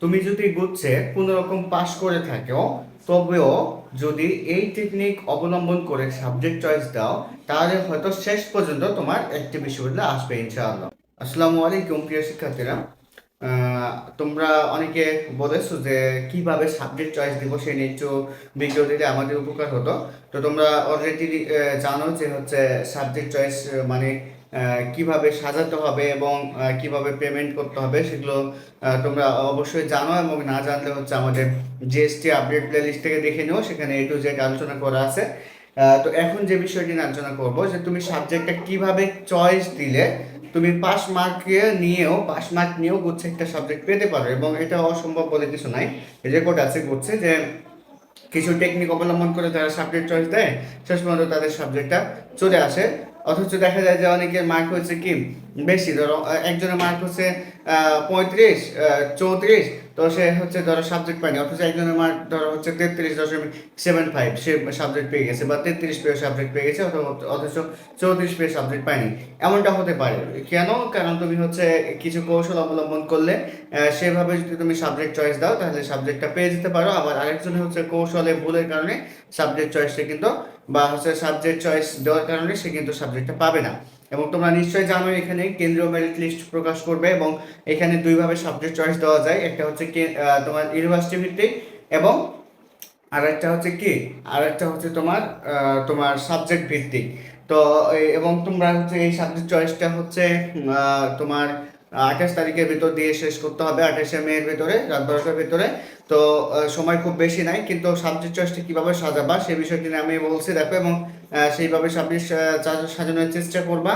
তুমি যদি গুচ্ছে কোনো রকম পাস করে থাকো, তবেও যদি এই টেকনিক অবলম্বন করে সাবজেক্ট চয়েস দাও, তাহলে হয়তো শেষ পর্যন্ত তোমার একটি বিশ্ববিদ্যালয় আসবে ইনশাআল্লাহ। আসসালামু আলাইকুম প্রিয় শিক্ষার্থীরা। তোমরা অনেকে বলেছো যে কিভাবে সাবজেক্ট চয়েস দিব সেই নিয়ে একটু ভিডিও দিলে আমাদের উপকার হতো। তো তোমরা অলরেডি জানো যে হচ্ছে সাবজেক্ট চয়েস মানে কিভাবে সাজাতে হবে এবং কিভাবে পেমেন্ট করতে হবে সেগুলো তোমরা অবশ্যই জানো, এবং না জানলে হচ্ছে আমাদের জিএসটি আপডেট প্লেলিস্ট থেকে দেখে নিও, সেখানে এ টু জেড আলোচনা করা আছে। তো এখন যে বিষয়টি নিয়ে আলোচনা করবো যে তুমি সাবজেক্টটা কিভাবে চয়েস দিলে তুমি পাস মার্ক নিয়েও গুচ্ছে একটা সাবজেক্ট পেতে পারো, এবং এটা অসম্ভব বলে কিছু নাই। রেকর্ড আছে গুচ্ছে যে কিছু টেকনিক অবলম্বন করে তারা সাবজেক্ট চয়েস দেয়, শেষ পর্যন্ত তাদের সাবজেক্টটা চলে আসে। অথচ দেখা যায় যে অনেকের মার্ক হচ্ছে কি বেশি, ধরো একজনের মার্ক হচ্ছে 35, 34, তো সে হচ্ছে ধরো সাবজেক্ট পায়নি, অথচ একজনের মার্ক ধরো হচ্ছে 33.75, সে সাবজেক্ট পেয়ে গেছে, বা 33 পেয়ে সাবজেক্ট পেয়ে গেছে, অথচ 34 পেয়ে সাবজেক্ট পায়নি। এমনটা হতে পারে কেন? কারণ তুমি হচ্ছে কিছু কৌশল অবলম্বন করলে সেভাবে যদি তুমি সাবজেক্ট চয়েস দাও তাহলে সাবজেক্টটা পেয়ে যেতে পারো। আবার আরেকজনে হচ্ছে কৌশলে ভুলের কারণে সাবজেক্ট চয়েসটা কিন্তু, বা হচ্ছে সাবজেক্ট চয়েস দেওয়ার কারণে সে কিন্তু সাবজেক্টটা পাবে না। এবং তোমরা নিশ্চয়ই জানো এখানে কেন্দ্রীয় মেরিট লিস্ট প্রকাশ করবে, এবং এখানে দুইভাবে সাবজেক্ট চয়েস দেওয়া যায়। একটা হচ্ছে তোমার ইউনিভার্সিটি ভিত্তিক, এবং আরেকটা হচ্ছে তোমার তোমার সাবজেক্ট ভিত্তিক। তো এবং তোমরা হচ্ছে এই সাবজেক্ট চয়েসটা হচ্ছে তোমার 28 তারিখের ভিতর দিয়ে শেষ করতে হবে, 28শে মে ভিতরে, রাত 12টার ভিতরে। তো সময় খুব বেশি নাই, কিন্তু সাবজেক্ট চয়েসটা কিভাবে সাজাবা সে বিষয়টি নিয়ে আমি বলছি দেখো, এবং সেইভাবে সাবজেক্ট সাজানোর চেষ্টা করবা।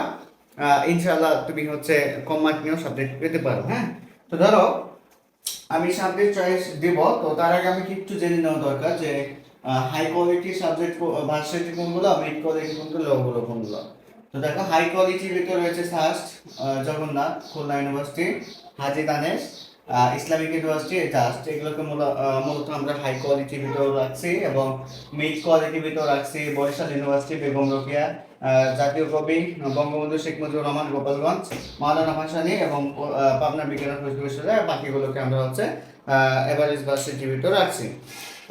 ইনশাআল্লাহ তুমি হচ্ছে কম মার্ক নিয়েও সাবজেক্ট পেতে পারো। হ্যাঁ, তো ধরো আমি সাবজেক্ট চয়েস দিব, তো তার আগে আমি একটু জেনে নেওয়া দরকার যে হাই কোয়ালিটি সাবজেক্ট ভার্সিটি কোনগুলো, মিড কোয়ালিটি কোনগুলো, লোগুলো কোনগুলো। তো দেখো, হাই কোয়ালিটির ভিতরে রয়েছে ফার্স্ট জগন্নাথ, খুলনা ইউনিভার্সিটি, হাজী দানেশ, ইসলামিক ইউনিভার্সিটি, জাস্ট এগুলোকে মূলত আমরা হাই কোয়ালিটির ভিতরে রাখছি। এবং মিড কোয়ালিটির ভিতরে রাখছি বরিশাল ইউনিভার্সিটি, বেগম রোকেয়া, জাতীয় কবি বঙ্গবন্ধু শেখ মুজিবুর রহমান, গোপালগঞ্জ, মাওলানা ভাসানী, এবং পাবনা বিজ্ঞান ও প্রযুক্তি বিশ্ববিদ্যালয়। বাকিগুলোকে আমরা হচ্ছে এভারেজ ভার্সিটির ভিতরে রাখছি।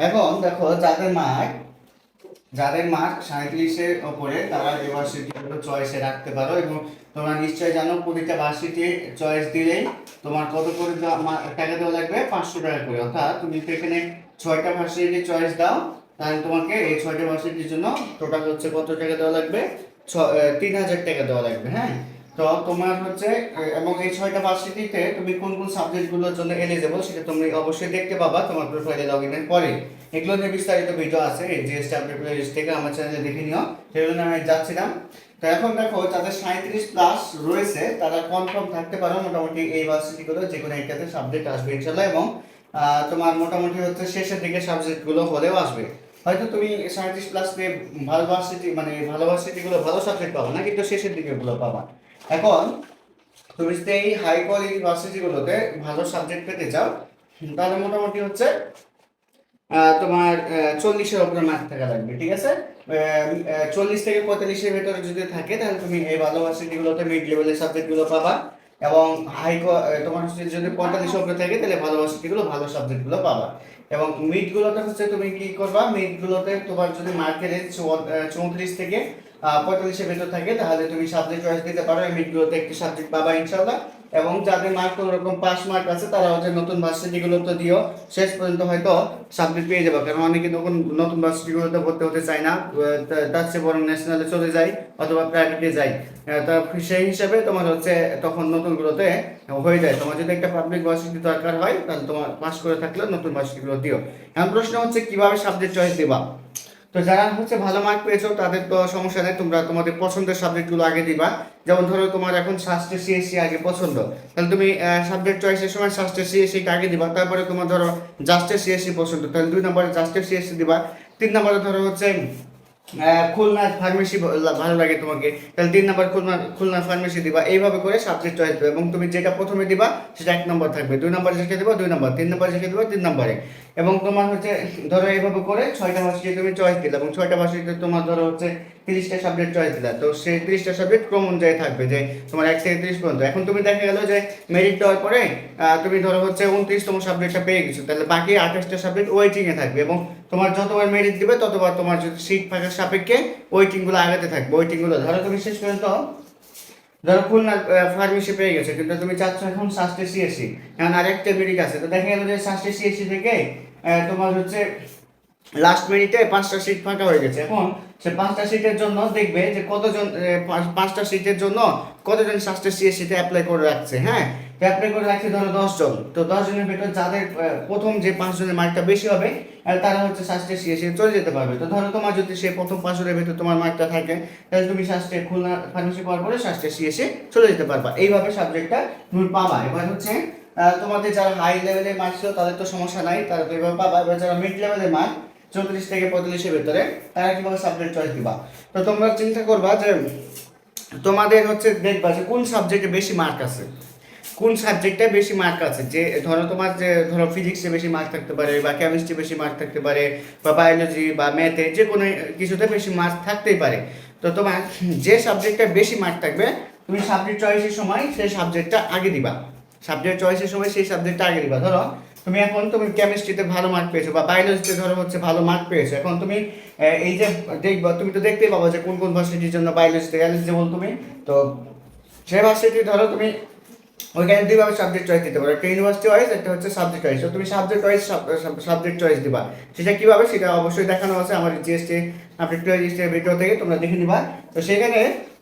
এখন দেখো, যাদের মার্ক 37-এর ওপরে তারা ইউনিভার্সিটি চয়েসে রাখতে পারো। এবং তোমরা নিশ্চয়ই জানো প্রতিটা ভার্সিটি চয়েস দিলেই তোমার কত করে টাকা দেওয়া লাগবে, 500 টাকা করে। অর্থাৎ তুমি তো এখানে 6টা ভার্সিটি চয়েস দাও, তাহলে তোমাকে এই 6টা ভার্সিটির জন্য টোটাল হচ্ছে কত টাকা দেওয়া লাগবে, 3000 টাকা দেওয়া লাগবে। হ্যাঁ, তো তোমার হচ্ছে এবং এই 6টা ভার্সিটিতে তুমি কোন কোন সাবজেক্টগুলোর জন্য এলিজিবল সেটা তুমি অবশ্যই দেখতে পাবা তোমার প্রোফাইলে লগ ইনের পরে। এগুলো নিয়ে বিস্তারিত ভিডিও আছে এই জিএসটি আপডেট প্লেলিস্ট থেকে, আমার চ্যানেলে দেখে নিও, সেগুলো নিয়ে আমি যাচ্ছিলাম। তো এখন দেখো, যাদের 37+ রয়েছে তারা কনফার্ম থাকতে পারো মোটামুটি এই ভার্সিটিগুলো যে কোনো একটাতে সাবজেক্ট আসবে ইনশাল্লাহ। এবং তোমার মোটামুটি হচ্ছে শেষের দিকে সাবজেক্টগুলো হলেও আসবে। হয়তো তুমি 37+ নিয়ে ভালো ভার্সিটিগুলো ভালো সাবজেক্ট পাবা না, কিন্তু শেষের দিকে গুলো পাবা। এখন তুমি যদি এই হাই কোয়ালিটি ভার্সিটিগুলোতে ভালো সাবজেক্ট পেতে চাও, তাহলে মোটামুটি হচ্ছে তোমার 40-এর উপরে মার্ক থাকা লাগবে। ঠিক আছে, 40 থেকে 45-এর ভেতরে যদি থাকে তাহলে তুমি এই ভালো ভার্সিটিগুলোতে মিড লেভেলের সাবজেক্টগুলো পাবা। এবং তোমার যদি 45-এর উপরে থাকে তাহলে ভালো ভার্সিটিগুলো ভালো সাবজেক্টগুলো পাবা। এবং মিডগুলোতে হচ্ছে তুমি কি করবা, মিডগুলোতে তোমার যদি মার্কের 34 থেকে 45-এর ভেতর থাকে তাহলে তুমি সাবজেক্ট চয়েস দিতে পারো, এই মিডগুলোতে একটি সাবজেক্ট পাবা ইনশাআল্লাহ। এবং যাদের মার্ক কোনো রকম পাস মার্ক আছে তারা হচ্ছে নতুন ভার্সিটিগুলোতে দিও, শেষ পর্যন্ত হয়তো সাবজেক্ট পেয়ে যাবে। কারণ অনেকে নতুন নতুন ভার্সিটিগুলোতে ভর্তি হতে চায় না, তার চেয়ে বরং ন্যাশনালে চলে যায় অথবা প্রাইভেটে যায়। তা সেই হিসাবে তোমার হচ্ছে তখন নতুনগুলোতে হয়ে যায়। তোমার যদি একটা পাবলিক ভার্সিটি দরকার হয় তাহলে তোমার পাস করে থাকলে নতুন ভার্সিটিগুলো দিও। এখন প্রশ্ন হচ্ছে কিভাবে সাবজেক্ট চয়েস দিবা। তো যারা হচ্ছে ভালো মার্ক পেয়েছো তাদের তো সমস্যা নেই, তোমরা তোমাদের পছন্দের সাবজেক্টগুলো আগে দিবা। যেমন ধরো তোমার এখন শাস্ত্রে সিএসসি আগে পছন্দ, তাহলে তুমি সাবজেক্ট চয়েসের সময় শাস্ত্রে সিএসসিটা আগে দিবা। তারপরে তোমার ধরো জাস্টের সিএসসি পছন্দ, তাহলে 2 নম্বরে জাস্টের সিএসসি দিবা। 3 নম্বরে ধরো হচ্ছে খুলনার ফার্মেসি ভালো লাগে তোমাকে, তাহলে 3 নম্বর খুলনার ফার্মেসি দিবা। এইভাবে করে সাবজেক্ট চয়েস দেবে, এবং তুমি যেটা প্রথমে দিবা সেটা 1 নম্বর থাকবে, 2 নম্বরে যেটা দিবা 2 নম্বর, 3 নম্বরে যেটা দিবা 3 নম্বরে। এবং তোমার হচ্ছে ধরো এইভাবে করে 6টা ভার্সিটি তুমি চয়েস দিলে, এবং 6টা ভার্সিটিতে তোমার ধরো হচ্ছে 30টা সাবজেক্ট চয়েস দিলা, তো সেই 30টা সাবজেক্ট ক্রম অনুযায়ী থাকবে যে তোমার 1 থেকে 30 পর্যন্ত। এখন তুমি দেখা গেল যে মেরিট দেওয়ার পরে তুমি ধরো হচ্ছে 29তম সাবজেক্টটা পেয়ে গেছো, তাহলে বাকি 28টা সাবজেক্ট ওয়েটিং এ থাকবে এবং তোমার যতবার মেরিট দিবে ততবার তোমার যদি সিট ফাঁকার সাপেক্ষে ওয়েটিং গুলো আগাতে থাকবে। ওয়েটিং গুলো ধরো তুমি শেষ পর্যন্ত ধরো খুলনা ফার্মেসি পেয়ে গেছে, কিন্তু তুমি চাচ্ছ এখন সাস্টে সিএসসি, এখন আরেকটা মেরিট আছে, তো দেখা গেল যে সাস্টে সিএসসি থেকে তোমার হচ্ছে লাস্ট মিনিটে 5টা সিট ফাঁকা হয়ে গেছে। এখন সে 5টা সিটের জন্য দেখবে যে কতজন 5টা সিটের জন্য কতজন সাস্টে সিএসসিতে অ্যাপ্লাই করে রাখছে। হ্যাঁ, অ্যাপ্লাই করে রাখছে ধরো 10 জন, তো 10 জনের ভেতর যাদের প্রথম যে 5 জনের মার্কটা বেশি হবে তারা হচ্ছে সাস্টে সিএসসি চলে যেতে পারবে। তো ধরো তোমার যদি সেই প্রথম 5 জনের ভেতর তোমার মার্কটা থাকে, তাহলে তুমি সাস্টে খুলনা ফার্মেসি পাওয়ার পরে সাস্টে সিএসসি চলে যেতে পারবা। এইভাবে সাবজেক্টটা তুমি পাবা। এবার হচ্ছে তোমাদের যারা হাই লেভেলের মার্ক ছিল তাদের তো সমস্যা নাই, তারা তো এভাবে পাবা। এবার যারা মিড লেভেলের মার্ক 34 থেকে 45-এর ভিতরে, তারা কিভাবে সাবজেক্ট চয়েস দিবা? তো তোমরা চিন্তা করবা যে তোমাদের হচ্ছে দেখবা যে কোন সাবজেক্টে বেশি মার্ক আছে, কোন সাবজেক্টে বেশি মার্ক আছে। যে ধরো তোমার যে ধরো ফিজিক্সে বেশি মার্ক থাকতে পারে, বা কেমিস্ট্রি বেশি মার্ক থাকতে পারে, বা বায়োলজি বা ম্যাথে যে কোনো কিছুতে বেশি মার্ক থাকতেই পারে। তো তোমার যে সাবজেক্টে বেশি মার্ক থাকবে তুমি সাবজেক্ট চয়েসের সময় সেই সাবজেক্টটা আগে দিবা। সাবজেক্ট চয়েসের সময় সেই সাবজেক্টটা আগে দিবা। ধরো তুমি কেমিস্ট্রিতে ভালো মার্ক পেয়েছো বা বায়োলজিতে ধরো হচ্ছে ভালো মার্ক পেয়েছো, এখন তুমি এই যে দেখবা, তুমি তো দেখতেই পাবো যে কোন কোন ভার্সিটির জন্য বায়োলজিতে এলিজিবল তুমি। তো সেই ভার্সিটি ধরো তুমি ওইখানে দুইভাবে সাবজেক্ট চয়েস দিতে পারো, একটা ইউনিভার্সিটি ওয়াইজ, একটা হচ্ছে সাবজেক্ট ওয়াইজ। তো তুমি সাবজেক্ট ওয়াইজ সাবজেক্ট চয়েস দিবা। সেটা কিভাবে সেটা অবশ্যই দেখানো আছে আমার জিএসটি আপডেট ভিডিও থেকে, তোমরা দেখে নিবা। তো সেখানে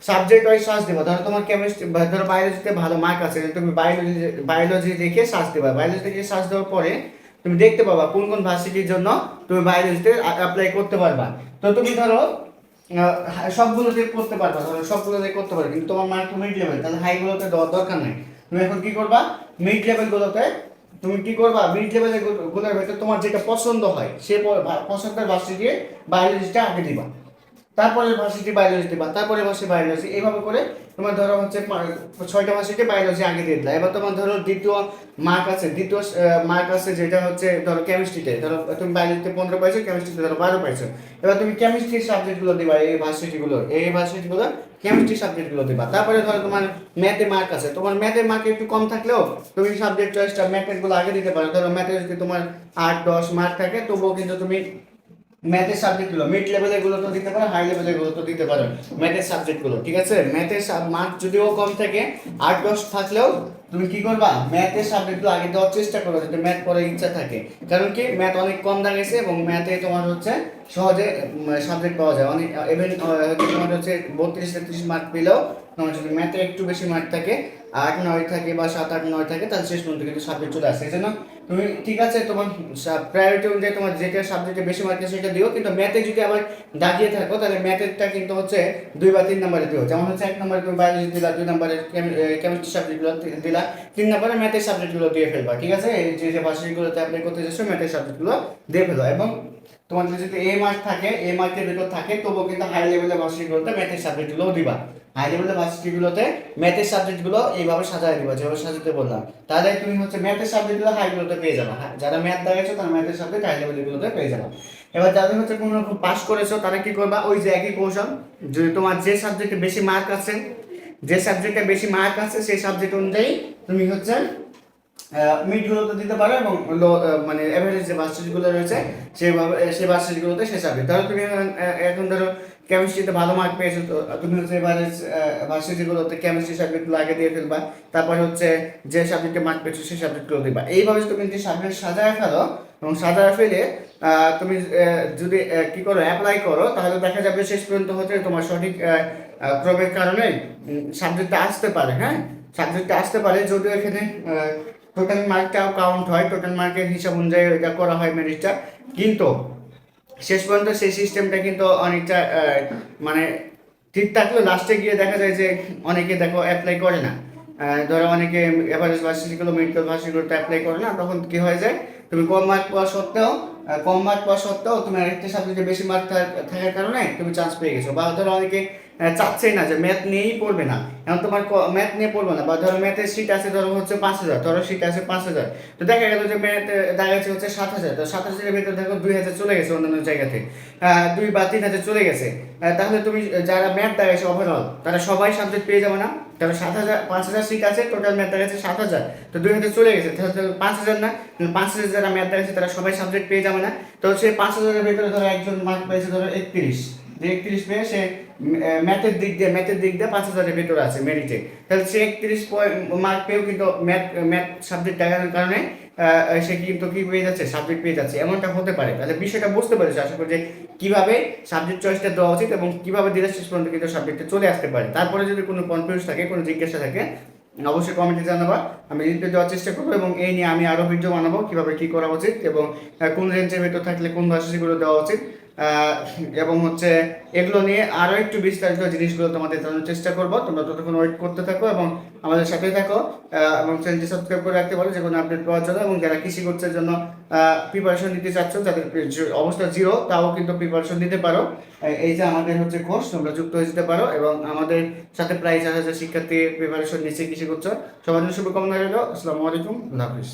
সাবজেক্ট ওয়াইজ সার্চ দিবা। ধরো তোমার কেমিস্ট্রি ধরো বায়োলজিতে ভালো মার্ক আছে, তুমি বায়োলজি দেখে সার্চ দিবা। বায়োলজি দেখে সার্চ দেওয়ার পরে তুমি দেখতে পাবা কোন কোন ভার্সিটির জন্য তুমি বায়োলজিতে অ্যাপ্লাই করতে পারবা। তো তুমি ধরো সবগুলোতে করতে পারবা, ধরো সবগুলোতে করতে পারবে, কিন্তু তোমার মার্ক মিড লেভেল, তাহলে হাইগুলোতে দেওয়ার দরকার নেই। তুমি এখন কি করবা, মিড লেভেল গুলোতে তুমি কি করবা, মিড লেভেল গুলোর ভেতরে তোমার যেটা পছন্দ হয় সে পছন্দের ভার্সিটি বায়োলজিটা আগে দিবা, তারপরে ভার্সিটি বায়োলজি দিবা, তারপরে ভার্সিটি বায়োলজি। এইভাবে করে তোমার ধরো হচ্ছে 6টা ভার্সিটি বায়োলজি আগে দিয়ে দিলা। এবার তোমার ধরো দ্বিতীয় মার্ক আছে যেটা হচ্ছে ধরো কেমিস্ট্রিতে, ধরো তুমি বায়োলজিতে 15 পাইছো, কেমিস্ট্রিতে ধরো 12 পাইছো। এবার তুমি কেমিস্ট্রির সাবজেক্টগুলো দিবা, এই ভার্সিটিগুলো কেমিস্ট্রি সাবজেক্টগুলো দিবা। তারপরে ধরো তোমার ম্যাথে মার্ক আছে, তোমার ম্যাথের মার্ক একটু কম থাকলেও তুমি সাবজেক্ট চয়েসটা ম্যাথের গুলো আগে দিতে পারো। ধরো ম্যাথে যদি তোমার 8-10 মার্ক থাকে, তবুও কিন্তু তুমি ম্যাথের সাবজেক্টগুলো মিড লেভেলের গুলো তো দিতে পারো, হাই লেভেলের গুলো তো দিতে পারো, ম্যাথের সাবজেক্টগুলো। ঠিক আছে, ম্যাথের মার্ক যদিও কম থাকে, 8-10 থাকলেও তুমি কি করবা, ম্যাথের সাবজেক্টগুলো আগে দেওয়ার চেষ্টা করো যাতে ম্যাথ পড়ার ইচ্ছা থাকে। কারণ কি, ম্যাথ অনেক কম দাগেছে এবং ম্যাথে তোমার হচ্ছে সহজে সাবজেক্ট পাওয়া যায় অনেক। ইভেন তোমার হচ্ছে 32-33 মার্ক পেলেও তোমার যদি ম্যাথে একটু বেশি মার্ক থাকে, 8-9 থাকে বা 7-8-9 থাকে, তাহলে শেষ পর্যন্ত কিন্তু সাবজেক্ট চলে আসে। এই জন্য তুমি ঠিক আছে তোমার প্রায়োরিটি অনুযায়ী তোমার যেটা সাবজেক্টে বেশি মার্ক সেটা দিও, কিন্তু ম্যাথে যদি আবার দাগিয়ে থাকো তাহলে ম্যাথেরটা কিন্তু হচ্ছে 2 বা 3 নম্বরে দিও। যেমন হচ্ছে 1 নম্বরে তুমি বায়োলজি দিলা, 2 নম্বরে কেমিস্ট্রি সাবজেক্টগুলো দিলা, 3 নম্বরে ম্যাথের সাবজেক্টগুলো দিয়ে ফেলবা। ঠিক আছে, এই যে ভার্সিটিগুলোতে অ্যাপ্লাই করতে যাচ্ছ ম্যাথের সাবজেক্টগুলো দিয়ে ফেলো। এবং তোমার যদি এ মার্ক থাকে, এ মার্কের ভিতর থাকে, তবুও কিন্তু হাই লেভেলের ভার্সিটিগুলোতে ম্যাথের সাবজেক্টগুলোও দিবা। হাই লেভেলের ভার্সিটিগুলোতে ম্যাথের সাবজেক্টগুলো এইভাবে সাজায় দিবা যেভাবে সাজাতে বললাম, তাহলে তুমি হচ্ছে ম্যাথের সাবজেক্টগুলো হাইগুলোতে পেয়ে যাবে। যারা ম্যাথ দাঁড়িয়েছো তারা ম্যাথের সাবজেক্ট হাই লেভেলগুলোতে পেয়ে যাবে। এবার যাদের হচ্ছে কোনো রকম পাস করেছো তারা কি করবা, ওই যে একই কৌশল, যদি তোমার যে সাবজেক্টে বেশি মার্ক আছে, সেই সাবজেক্ট অনুযায়ী তুমি হচ্ছে মিডগুলোতে দিতে পারো, এবং মানে এভারেজ যে ভার্সিটিগুলো রয়েছে সেই ভার্সিটিগুলোতে সে সাবজেক্ট। ধরো তুমি এখন ধরো কেমিস্ট্রিতে ভালো মার্ক পেয়েছো, তো তুমি হচ্ছে এভারেজ ভার্সিটিগুলোতে কেমিস্ট্রি সাবজেক্টগুলো আগে দিয়ে ফেলবা, তারপরে হচ্ছে যে সাবজেক্টে মার্ক পেয়েছো সেই সাবজেক্টগুলো দিবা। এইভাবে তুমি যদি সাবজেক্ট সাজায় ফেলো, এবং সাজায় ফেলে তুমি যদি কি করো, অ্যাপ্লাই করো, তাহলে দেখা যাবে শেষ পর্যন্ত হচ্ছে তোমার সঠিক ক্রমের কারণে সাবজেক্টটা আসতে পারে। হ্যাঁ, সাবজেক্টটা আসতে পারে, যদিও এখানে টোটাল মার্কটাও কাউন্ট হয়, টোটাল মার্কের হিসাব অনুযায়ী এটা করা হয় মেরিটটা, কিন্তু শেষ পর্যন্ত সেই সিস্টেমটা কিন্তু অনেকটা মানে ঠিক থাকলেও লাস্টে গিয়ে দেখা যায় যে অনেকে দেখো অ্যাপ্লাই করে না। ধরো অনেকে এভারেজ ভার্সিটিগুলো মেডিকেল ভার্সিটিগুলোতে অ্যাপ্লাই করে না, তখন কি হয়ে যায়, তুমি কম মার্ক পাওয়া সত্ত্বেও তুমি আরেকটা সাবজেক্টে বেশি মার্ক থাকার কারণে তুমি চান্স পেয়ে গেছো। বা ধরো অনেকে চাচ্ছেই না যে ম্যাথ নিয়েই পড়বে না। এখন তোমার ম্যাথ নিয়ে পড়বে না, বা ধরো ম্যাথের সিট আছে ধরো হচ্ছে 5,000, ধরো সিট আছে 5,000, তো দেখা গেল যে ম্যাথ দেখা যাচ্ছে হচ্ছে 7,000, তো 7,000-এর ভিতরে দেখো 2,000 চলে গেছে অন্যান্য জায়গাতে, 2 বা 3,000 চলে গেছে। তাহলে তুমি যারা ম্যাথ দেখাচ্ছে ওভারঅল তারা সবাই সাবজেক্ট পেয়ে যাবে না? তাহলে 7,000, 5,000 সিট আছে, টোটাল ম্যাথ দেখাচ্ছে 7,000, তো 2,000 চলে গেছে, তাহলে 5,000 না? 5,000 যারা ম্যাথ দেখাচ্ছে তারা সবাই সাবজেক্ট পেয়ে যাবে না? তো সেই 5,000-এর ভিতরে ধরো একজন মার্ক পেয়েছে ধরো 31, যে 31 পেয়ে সে ম্যাথের দিক দিয়ে 5,000-এর ভিতরে আছে মেরিটে, তাহলে সে 31 মার্ক পেয়েও কিন্তু ম্যাথ সাবজেক্ট দেখানোর কারণে সে কিন্তু কি পেয়ে যাচ্ছে, সাবজেক্ট পেয়ে যাচ্ছে, এমনটা হতে পারে। তাহলে বিষয়টা বুঝতে পেরেছো আশা করি যে কিভাবে সাবজেক্ট চয়েসটা দেওয়া উচিত এবং কিভাবে দিলে শেষ পর্যন্ত কিন্তু সাবজেক্টে চলে আসতে পারে। তারপরে যদি কোনো কনফিউজ থাকে, কোনো জিজ্ঞাসা থাকে, অবশ্যই কমেন্টে জানাবা, আমি রিপ্লাই দেওয়ার চেষ্টা করবো, এবং এই নিয়ে আমি আরও ভিডিও বানাবো কিভাবে কি করা উচিত এবং কোন রেঞ্জের ভিতর থাকলে কোন ভার্সিটিগুলো দেওয়া উচিত, এবং হচ্ছে এগুলো নিয়ে আরও একটু বিস্তারিত জিনিসগুলো তোমাদের জানানোর চেষ্টা করবো। তোমরা ততক্ষণ ওয়েট করতে থাকো এবং আমাদের সাথে থাকো, এবং চ্যানেলটি সাবস্ক্রাইব করে রাখতে পারো যে কোনো আপডেট পাওয়ার জন্য। এবং যারা কৃষি কোর্সের জন্য প্রিপারেশন নিতে চাচ্ছ, যাদের অবস্থা জিরো, তাও কিন্তু প্রিপারেশন নিতে পারো। এই যে আমাদের হচ্ছে কোর্স, তোমরা যুক্ত হয়ে যেতে পারো, এবং আমাদের সাথে প্রায় 4,000 শিক্ষার্থী প্রিপারেশন নিচ্ছে কৃষি কোর্স। সবার জন্য শুভকামনা রইল। আসসালামু আলাইকুম, আল্লাহ হাফিজ।